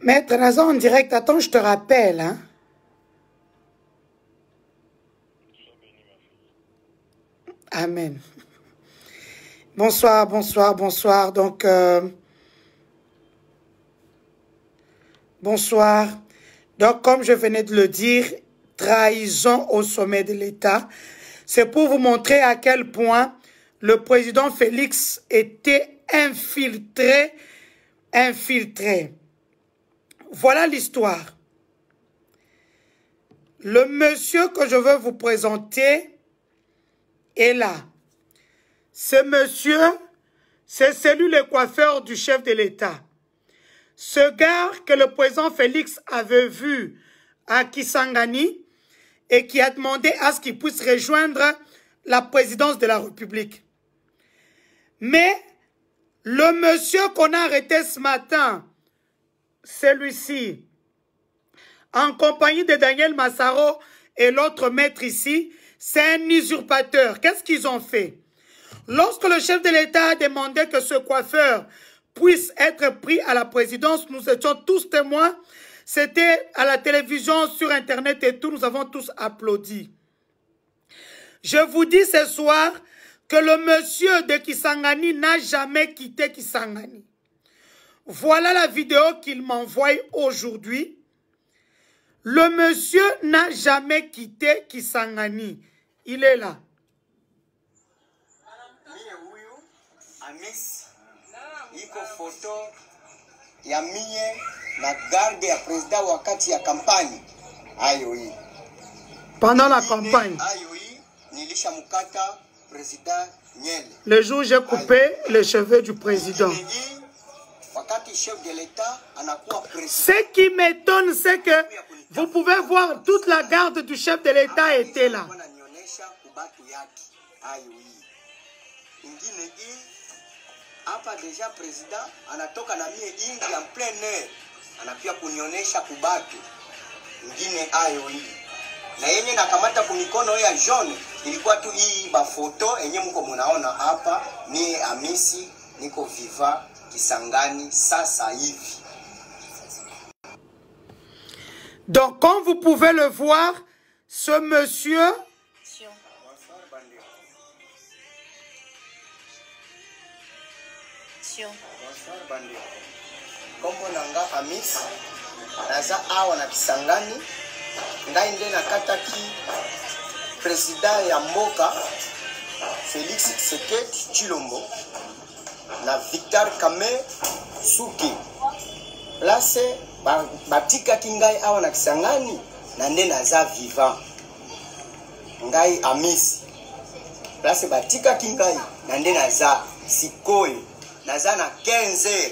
Maître Nazan en direct, attends, je te rappelle. Hein? Amen. Bonsoir, bonsoir, bonsoir. Donc, bonsoir. Donc, comme je venais de le dire, trahison au sommet de l'État. C'est pour vous montrer à quel point le président Félix était infiltré. Voilà l'histoire. Le monsieur que je veux vous présenter est là. Ce monsieur, c'est celui le coiffeur du chef de l'État. Ce gars que le président Félix avait vu à Kisangani et qui a demandé à ce qu'il puisse rejoindre la présidence de la République. Mais le monsieur qu'on a arrêté ce matin, celui-ci, en compagnie de Daniel Massaro et l'autre maître ici, c'est un usurpateur. Qu'est-ce qu'ils ont fait? Lorsque le chef de l'État a demandé que ce coiffeur puisse être pris à la présidence, nous étions tous témoins. C'était à la télévision, sur Internet et tout, nous avons tous applaudi. Je vous dis ce soir que le monsieur de Kisangani n'a jamais quitté Kisangani. Voilà la vidéo qu'il m'envoie aujourd'hui. Le monsieur n'a jamais quitté Kisangani. Il est là. Amis, iko photo ya mie na garde ya président wakati ya campagne. Ayo hii. Pendant la campagne. Ayo hii nilisha mukata président Nyele. Le jour j'ai coupé les cheveux du président. Ce qui m'étonne, c'est que vous pouvez voir toute la garde du chef de l'État était là. Hapa deja président anatoka na mie ingi en plein air anapia kunionesha kubatu ngine ayo hii na yenye nakamata kumikono ya jaune ilikuwa tu hii ba photo yenye mko munaona hapa ni Amisi niko viva Kisangani sasa hivi. Donc comme vous pouvez le voir, ce monsieur Kombo nanga Amis naza awa na Kisangani ngai nde nakataki president ya mboka Félix Tshisekedi Tshilombo na Victor Kame Suki place batikaki ngai awa na Kisangani na nde naza vivant ngai Amis place batikaki ngai na nde naza sikoyo naza na 15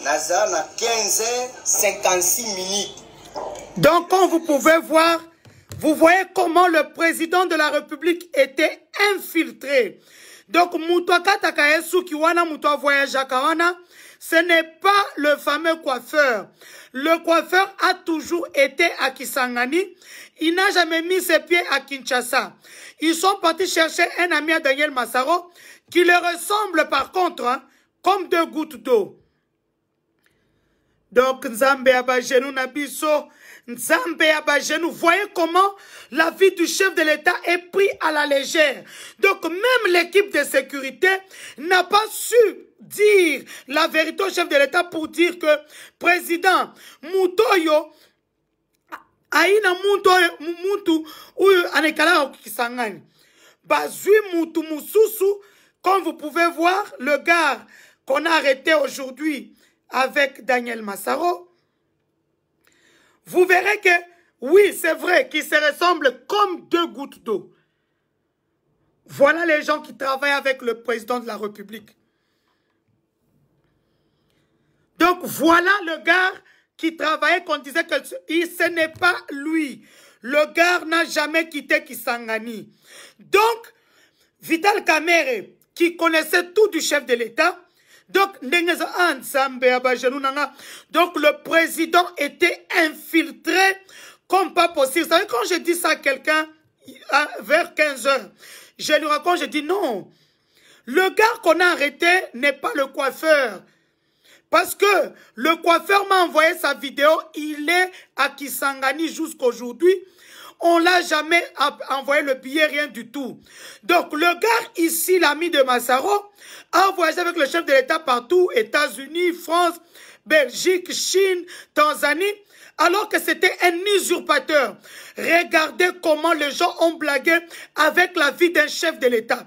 naza na 15h56 minutes. Donc comme vous pouvez voir, vous voyez comment le président de la République était infiltré. Donc Moutouaka Takaesu Kiwana Moutoua Voyage Kawana, ce n'est pas le fameux coiffeur. Le coiffeur a toujours été à Kisangani. Il n'a jamais mis ses pieds à Kinshasa. Ils sont partis chercher un ami à Daniel Massaro qui le ressemble par contre, hein, comme deux gouttes d'eau. Donc, Nzambe Abajenou Nabiso, Nzambe Abajenou, voyez comment la vie du chef de l'État est prise à la légère. Donc, même l'équipe de sécurité n'a pas su dire la vérité au chef de l'État pour dire que président Mutoyo aina muntu uyu anekala Kisangani. Bazui mutu mususu. Comme vous pouvez voir, le gars qu'on a arrêté aujourd'hui avec Daniel Massaro, vous verrez que, oui, c'est vrai qu'ils se ressemblent comme deux gouttes d'eau. Voilà les gens qui travaillent avec le président de la République. Donc, voilà le gars qui travaillait, qu'on disait que ce n'est pas lui. Le gars n'a jamais quitté Kisangani. Donc, Vital Kamerhe, qui connaissait tout du chef de l'État. Donc, le président était infiltré comme pas possible. Vous savez, quand je dis ça à quelqu'un vers 15 h, je lui raconte, je dis non. Le gars qu'on a arrêté n'est pas le coiffeur. Parce que le coiffeur m'a envoyé sa vidéo, il est à Kisangani jusqu'aujourd'hui. On ne l'a jamais envoyé le billet, rien du tout. Donc le gars ici, l'ami de Massaro, a voyagé avec le chef de l'État partout, États-Unis, France, Belgique, Chine, Tanzanie, alors que c'était un usurpateur. Regardez comment les gens ont blagué avec la vie d'un chef de l'État.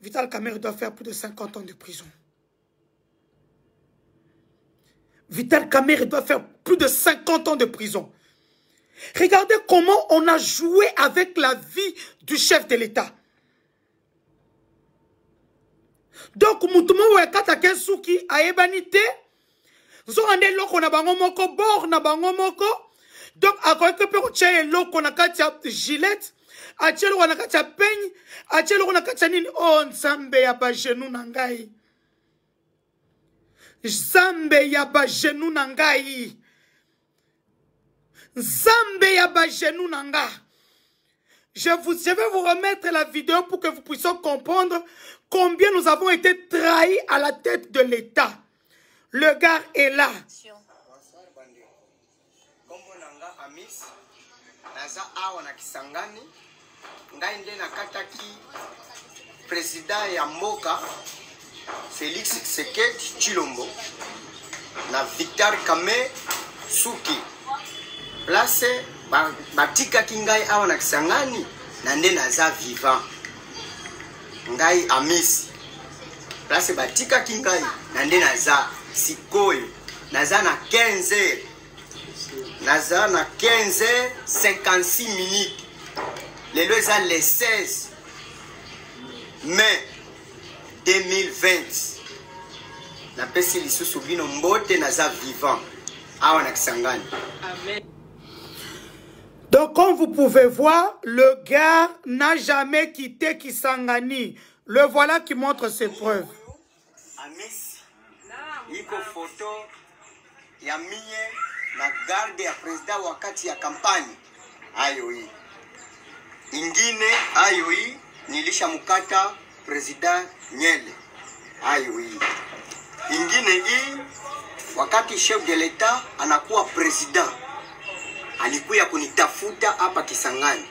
Vital Kamerhe doit faire plus de 50 ans de prison. Vital Kamerhe doit faire plus de 50 ans de prison. Regardez comment on a joué avec la vie du chef de l'État. Donc, Moutoumou Wekata Kensuki a ébanité. Zorande loko na bango moko, bord na bango moko. Donc, à quoi que peut on loko na katia gilet, a tchelo na katia peigne, a tchelo na katia nini, oh, nsambe ya ba genou nangai. Nsambe ya ba genou nangai. Nsambe ya ba genou nanga. Je vais vous remettre la vidéo pour que vous puissiez comprendre combien nous avons été trahis à la tête de l'État. Le gars est là. Bonsoir, Bandé. Kombo nanga Amis, naza awa na Kisangani, ngai nde nakataki président ya mboka Félix Tshisekedi Tshilombo na Vital Kamerhe Suki. Place batika ki ngai awa na Kisangani na nde naza vivant. Ngai Amis. Place batika ki ngai na nde naza sikoyo. Naza na 15h. Naza na 15h56 minutes. Lelo eza le 16 mai 2020. Na pesi lisusu bino mbote naza vivant. Awa na Kisangani. Amen. Donc, comme vous pouvez voir, le gars n'a jamais quitté Kisangani. Le voilà qui montre ses preuves. Amis, iko photo ya mie na garde ya président wakati ya kampani. Ayo hii. Ingine ayo hii nilisha mukata président Nyele. Ayo hii. Ingine hii wakati chef de l'État anakuwa président. Alikuya kunitafuta hapa Kisangani.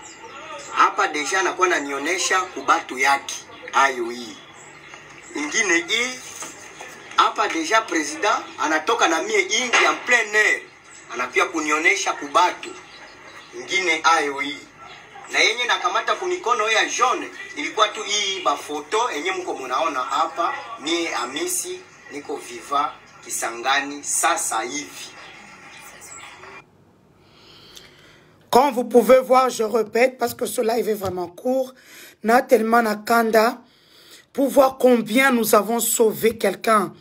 Hapa deja anakuwa ananionyesha kubatu yake. Ayo hii. Ingine hii hapa deja president anatoka na mie ingi en plein air. Anapia kunionyesha kubatu. Ingine ayo hii. Na yenye nakamata kumikono ya jaune ilikuwa tu hii ba photo yenye mko munaona hapa ni Amisi niko viva Kisangani sasa hivi. Comme vous pouvez voir, je répète, parce que ce live est vraiment court, n'a tellement nakanda, pour voir combien nous avons sauvé quelqu'un,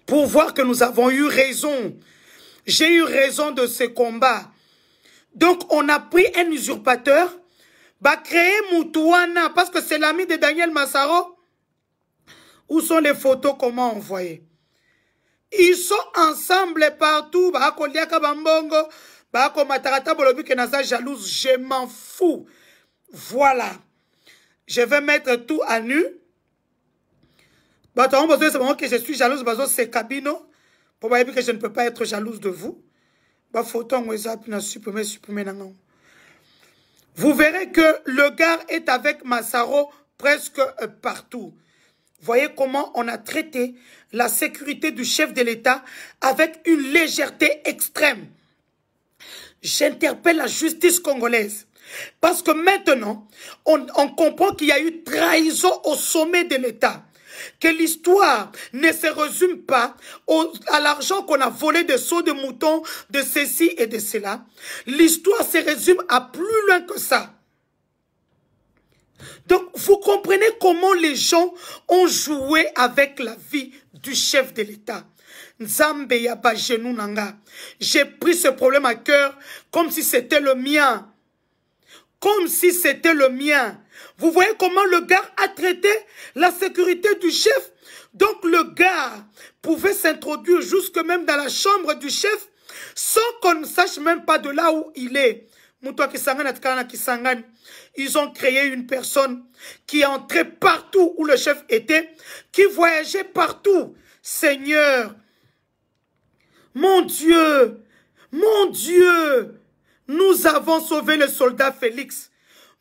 pour voir que nous avons eu raison. J'ai eu raison de ce combat. Donc, on a pris un usurpateur, bah créer Moutouana, parce que c'est l'ami de Daniel Massaro. Où sont les photos, comment envoyer? Ils sont ensemble partout, bah Koliaka Bambongo, bah comme Matarata Bolobi que Naza jalouse, je m'en fous. Voilà. Je vais mettre tout à nu. Bah, tu as besoin de savoir que je suis jalouse, bah, c'est Cabino. Pour voir que je ne peux pas être jalouse de vous. Bah, photo, supprimer. Vous verrez que le gars est avec Massaro presque partout. Voyez comment on a traité la sécurité du chef de l'État avec une légèreté extrême. J'interpelle la justice congolaise. Parce que maintenant, on comprend qu'il y a eu trahison au sommet de l'État. Que l'histoire ne se résume pas à l'argent qu'on a volé des seaux de moutons, de ceci et de cela. L'histoire se résume à plus loin que ça. Donc, vous comprenez comment les gens ont joué avec la vie du chef de l'État. Nzambe yaba genou nanga. J'ai pris ce problème à cœur comme si c'était le mien. Comme si c'était le mien. Vous voyez comment le gars a traité la sécurité du chef. Donc le gars pouvait s'introduire jusque même dans la chambre du chef sans qu'on ne sache même pas de là où il est. Ils ont créé une personne qui est entrée partout où le chef était, qui voyageait partout. Seigneur, mon Dieu, nous avons sauvé le soldat Félix.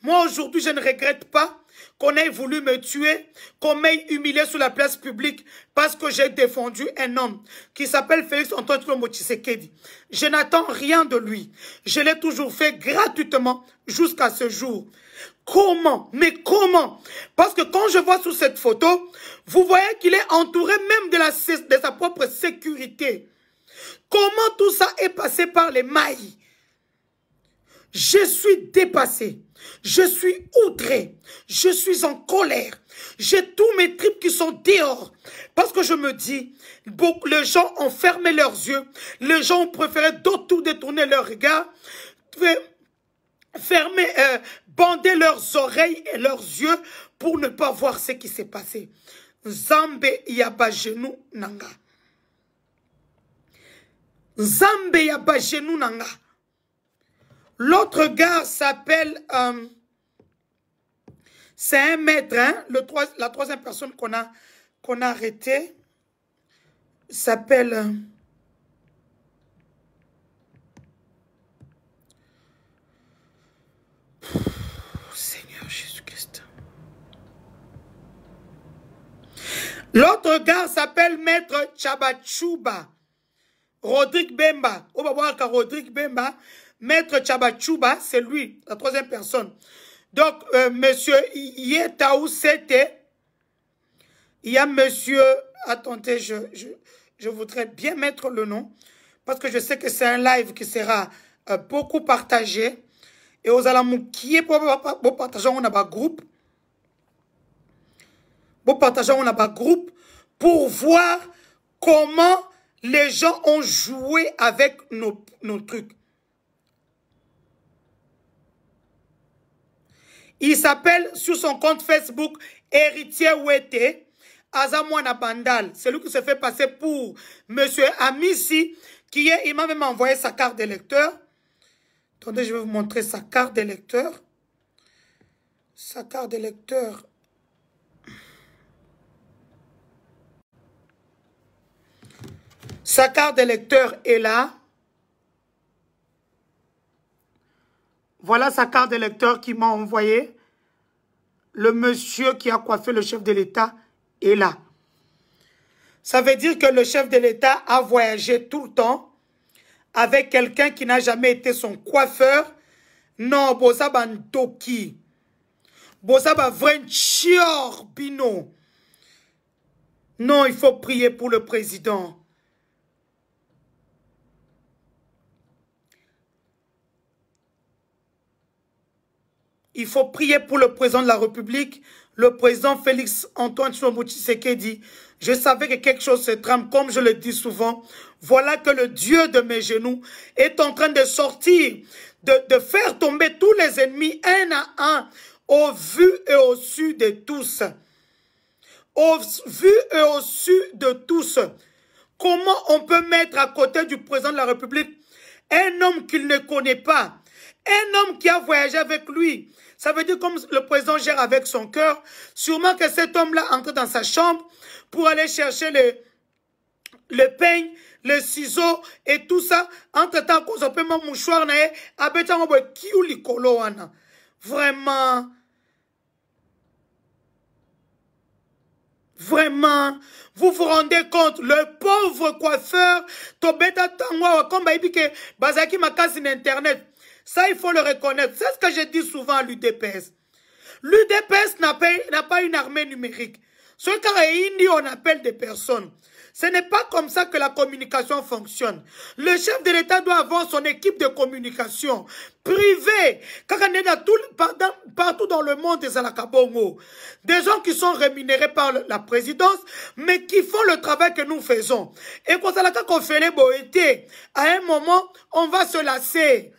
Moi, aujourd'hui, je ne regrette pas qu'on ait voulu me tuer, qu'on m'ait humilié sur la place publique parce que j'ai défendu un homme qui s'appelle Félix Antoine Tshilombo Tshisekedi. Je n'attends rien de lui. Je l'ai toujours fait gratuitement jusqu'à ce jour. Comment? Mais comment? Parce que quand je vois sur cette photo, vous voyez qu'il est entouré même de sa propre sécurité. Comment tout ça est passé par les mailles? Je suis dépassé, je suis outré, je suis en colère. J'ai tous mes tripes qui sont dehors. Parce que je me dis, les gens ont fermé leurs yeux, les gens ont préféré tout détourner leur regard, bander leurs oreilles et leurs yeux pour ne pas voir ce qui s'est passé. Nzambe yabajenu nanga. Nzambe yabajenu nanga. L'autre gars s'appelle, c'est un maître, hein, la troisième personne qu'on a arrêté s'appelle, Seigneur Jésus-Christ. L'autre gars s'appelle Maître Tchabatchouba, Rodrigue Bemba. On va voir que Rodrigue Bemba, Maître Tchabatchouba, c'est lui, la troisième personne. Donc, monsieur Yetaou Sete, il y a monsieur, attendez, je voudrais bien mettre le nom, parce que je sais que c'est un live qui sera beaucoup partagé. Et aux alamoukiers, pour partager, on a un groupe. Pour partager, on a un groupe pour voir comment les gens ont joué avec nos trucs. Il s'appelle sur son compte Facebook Héritier Ouete Azamouana Bandal. C'est lui qui se fait passer pour monsieur Amissi, il m'a même envoyé sa carte d'électeur. Attendez, je vais vous montrer sa carte d'électeur. Sa carte d'électeur. Sa carte d'électeur est là. Voilà sa carte d'électeur qu'il m'a envoyé. Le monsieur qui a coiffé le chef de l'État est là. Ça veut dire que le chef de l'État a voyagé tout le temps avec quelqu'un qui n'a jamais été son coiffeur. Non, Bozaba Ntoki. Bozaba Vrenchior Bino. Non, il faut prier pour le président. Il faut prier pour le président de la République, le président Félix Antoine Tshilombo Tshisekedi. Je savais que quelque chose se trame, comme je le dis souvent. Voilà que le Dieu de mes genoux est en train de sortir, de faire tomber tous les ennemis un à un, au vu et au su de tous. Au vu et au su de tous. Comment on peut mettre à côté du président de la République un homme qu'il ne connaît pas, un homme qui a voyagé avec lui? Ça veut dire comme le président gère avec son cœur, sûrement que cet homme-là entre dans sa chambre pour aller chercher le peigne, les ciseaux et tout ça. Entre-temps, qu'on s'appelle mon mouchoir, vraiment, vraiment, vous vous rendez compte, le pauvre coiffeur, Tobeta Tangwa, comme Baïbike, Bazaki Makasi Internet. Ça, il faut le reconnaître. C'est ce que je dis souvent à l'UDPS. L'UDPS n'a pas une armée numérique. Ce qu'on on appelle des personnes. Ce n'est pas comme ça que la communication fonctionne. Le chef de l'État doit avoir son équipe de communication privée. Partout dans le monde des Alakabongo. Des gens qui sont rémunérés par la présidence, mais qui font le travail que nous faisons. Et quand on fait les boétés, à un moment, on va se lasser.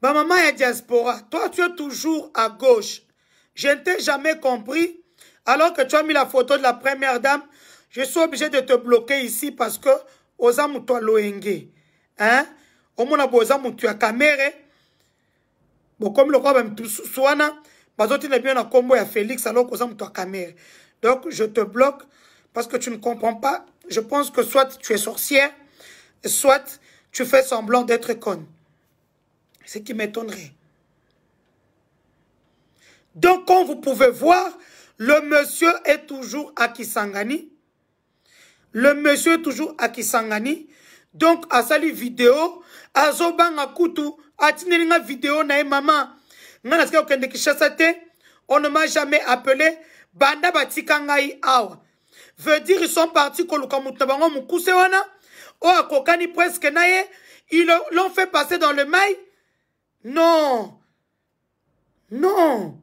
Ma maman est diaspora. Toi, tu es toujours à gauche. Je ne t'ai jamais compris. Alors que tu as mis la photo de la première dame, je suis obligé de te bloquer ici parce que oza mutu loenge. Hein? Omona boza mutu ya kamere. Comme le roi va me soigner, bazoti n'est bien en combo ya Félix alors que oza mutu ya kamere. Donc je te bloque parce que tu ne comprends pas. Je pense que soit tu es sorcière, soit tu fais semblant d'être conne. Ce qui m'étonnerait. Donc, comme vous pouvez voir, le monsieur est toujours à Kisangani. Le monsieur est toujours à Kisangani. Donc, à sali vidéo, à Zobanga Koutou, à Tinelinga vidéo, nae maman. Nanaske okende Kishasate, on ne m'a jamais appelé. Banda Batikangai Awa. Veut dire, ils sont partis Kolukamutabango Mukusewana. Oh, à Kokani presque nae. Ils l'ont fait passer dans le mail. Non. Non.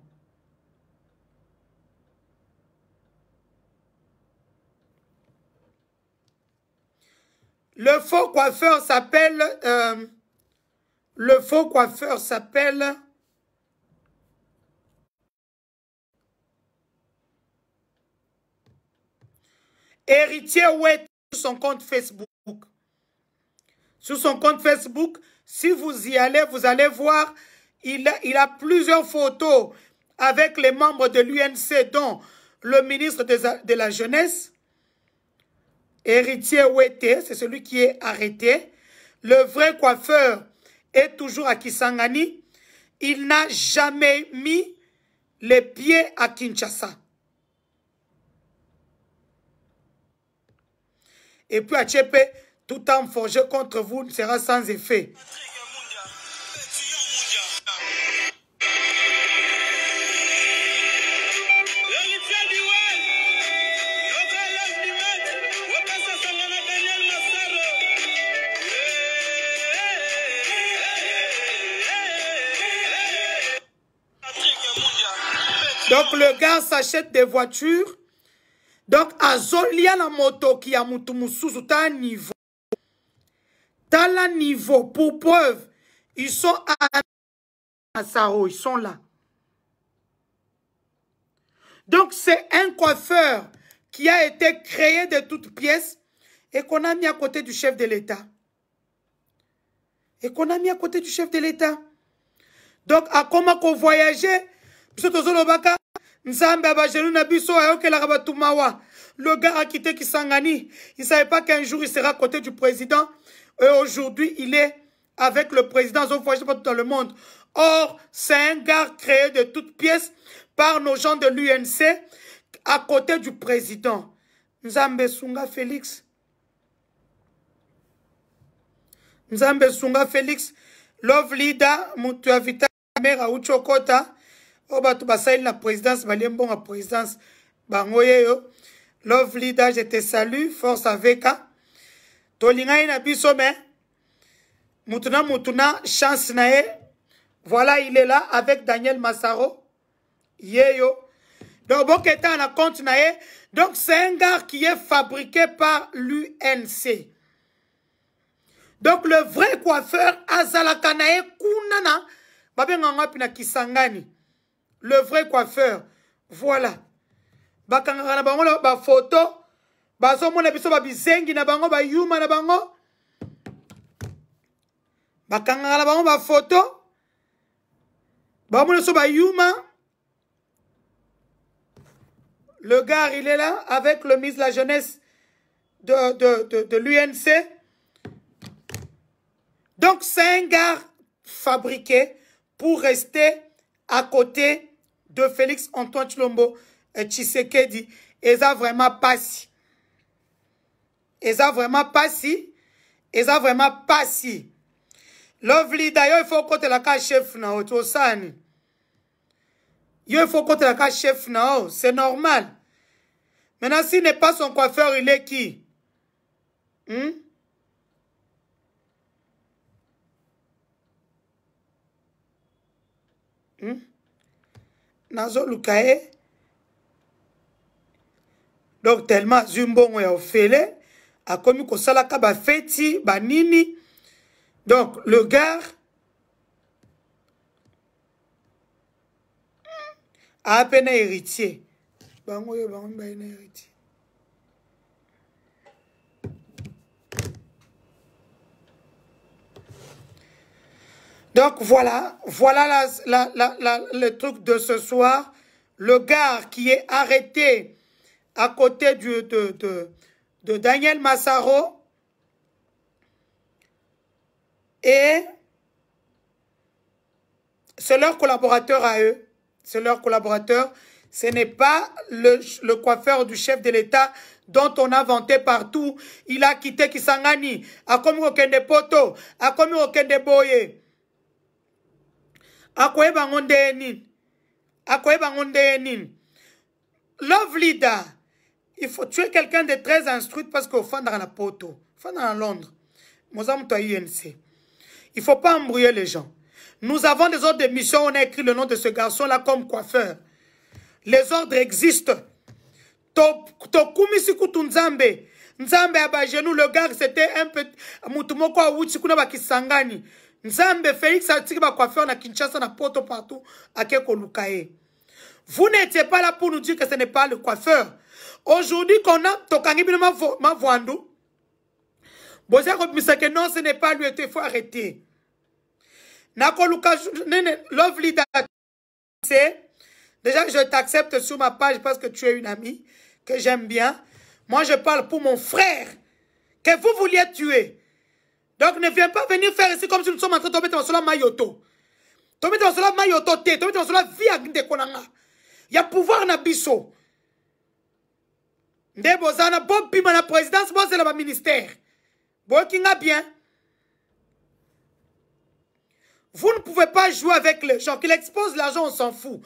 Le faux coiffeur s'appelle... le faux coiffeur s'appelle... Héritier Ouet sur son compte Facebook. Sur son compte Facebook, si vous y allez, vous allez voir, il a plusieurs photos avec les membres de l'UNC, dont le ministre de la Jeunesse, Héritier Ouetté, c'est celui qui est arrêté. Le vrai coiffeur est toujours à Kisangani. Il n'a jamais mis les pieds à Kinshasa. Et puis à Tchépé, tout en forgé contre vous ne sera sans effet. Donc le gars s'achète des voitures. Donc à Zolia la moto qui a Moutumusu, t'as un niveau. T'as un niveau. Pour preuve, ils sont à Sao, ils sont là. Donc c'est un coiffeur qui a été créé de toutes pièces et qu'on a mis à côté du chef de l'État. Et qu'on a mis à côté du chef de l'État. Donc à comment qu'on voyageait, le gars a quitté Kisangani. Il ne savait pas qu'un jour il sera à côté du président. Et aujourd'hui, il est avec le président. Ils ont voyagé partout dans le monde. Or, c'est un gars créé de toutes pièces par nos gens de l'UNC à côté du président. Nzambe Sunga Félix. Nzambe Sunga Félix. Love leader, Moutou Avita, Mera Uchokota. Oba tu basaïl la présidence, baliembo la présidence, bangoyeyo. Love leader, je te salue, force avec. Tolinga ina bisome. Mutuna, chance nae. Voilà, il est là avec Daniel Massaro. Yeyo. Donc, bon, qui était à la compte nae. Donc, c'est un gars qui est fabriqué par l'UNC. Donc, le vrai coiffeur, Azalaka nae, kunana, babenganga pina Kisangani. Le vrai coiffeur. Voilà. Bakanga na bango ba photo. Bazomo na biso ba bizengi na bango ba yuma na bango. Bakanga na bango ba photo. Ba mo so ba yuma. Le gars il est là avec le ministre de la jeunesse de l'UNC. Donc c'est un gars fabriqué pour rester à côté de Félix Antoine Tshilombo Tshisekedi. Et ça vraiment pas si. Et ça vraiment pas si. Et ça vraiment pas si. Lovely, d'ailleurs, il faut que la carte chef na o sani. Il faut que la carte chef na o. C'est normal. Maintenant, s'il n'est pas son coiffeur, il est qui? Nazo Lukae. Donc, tellement Zumbongo ya ofele. A commis ko salaka ba feti, ba nini. Donc, le gars a à peine héritier. Bango yo bango ba héritier. Donc voilà le truc de ce soir. Le gars qui est arrêté à côté de Daniel Massaro et c'est leur collaborateur à eux. C'est leur collaborateur. Ce n'est pas le coiffeur du chef de l'État dont on a vanté partout. Il a quitté Kisangani. A commis aucun de poto. A commis aucun de boye. A quoi bangonde enin. A quoi bangonde enin. Love leader. Il faut tuer quelqu'un de très instruit parce qu'au fond dans la poto. Fond dans Londres. Mozam toi INC. Il ne faut pas embrouiller les gens. Nous avons des ordres de mission. On a écrit le nom de ce garçon-là comme coiffeur. Les ordres existent. Tokumi sikutu Nzambe. Nzambe abajenou, le gars c'était un peu mutumoko a wuchi kuna bakisangani. Nzambe Félix atiki ba coiffeur na Kinshasa na poto partout akeko lukae. Vous n'étiez pas là pour nous dire que ce n'est pas le coiffeur. Aujourd'hui qu'on a tokangi bino ma voandu. Bozia ko misake non ce n'est pas lui, il faut arrêter. Nako luka love leader c'est déjà, je t'accepte sur ma page parce que tu es une amie que j'aime bien. Moi, je parle pour mon frère que vous vouliez tuer. Donc, ne viens pas venir faire ici comme si nous sommes en train de tomber dans cela mayoto. Tomber dans cela mayoto, tomber dans cela vie de konanga. Il y a pouvoir na biso. Nde bozana bon pima la présidence, bon c'est le ministère. Bon kinga bien. Vous ne pouvez pas jouer avec les gens. Qu'il expose l'argent, on s'en fout.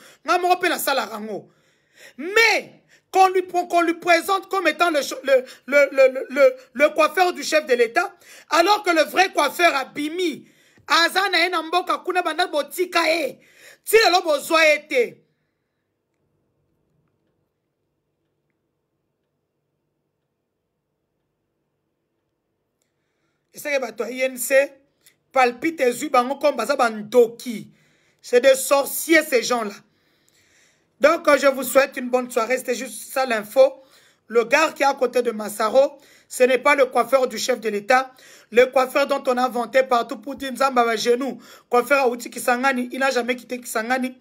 Mais qu'on lui présente comme étant le coiffeur du chef de l'État, alors que le vrai coiffeur a bimi. Azana enamboka kuna banda botika e. Ti le lobo zoa été. Et c'est que toi INC palpite et zubango comme bazabandoki. C'est des sorciers ces gens-là. Donc je vous souhaite une bonne soirée. C'était juste ça l'info. Le gars qui est à côté de Massaro, ce n'est pas le coiffeur du chef de l'État. Le coiffeur dont on a vanté partout pour dire Nzamba va genou. Coiffeur à Outi Kisangani, il n'a jamais quitté Kisangani.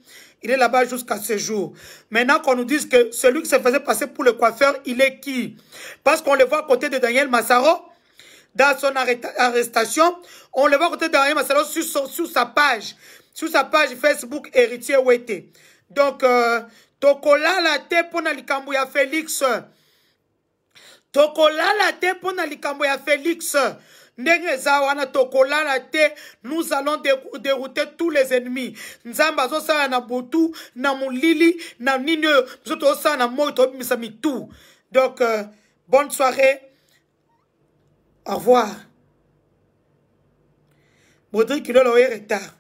Il est là-bas jusqu'à ce jour. Maintenant qu'on nous dise que celui qui se faisait passer pour le coiffeur, il est qui? Parce qu'on le voit à côté de Daniel Massaro. Dans son arrestation, on le voit à côté de Daniel Massaro sur sa page Facebook Héritier Ouete. Donc, Tokola la te pona likambo ya Félix. Tokola la te pona likambo ya Félix. Ndenge zawana tokola la te, nous allons dérouter tous les ennemis. Nzamba zo sa na botu, na mulili, na nino, zoto sa na moto misami tout. Donc, bonne soirée. Au revoir. Baudry qui est retard.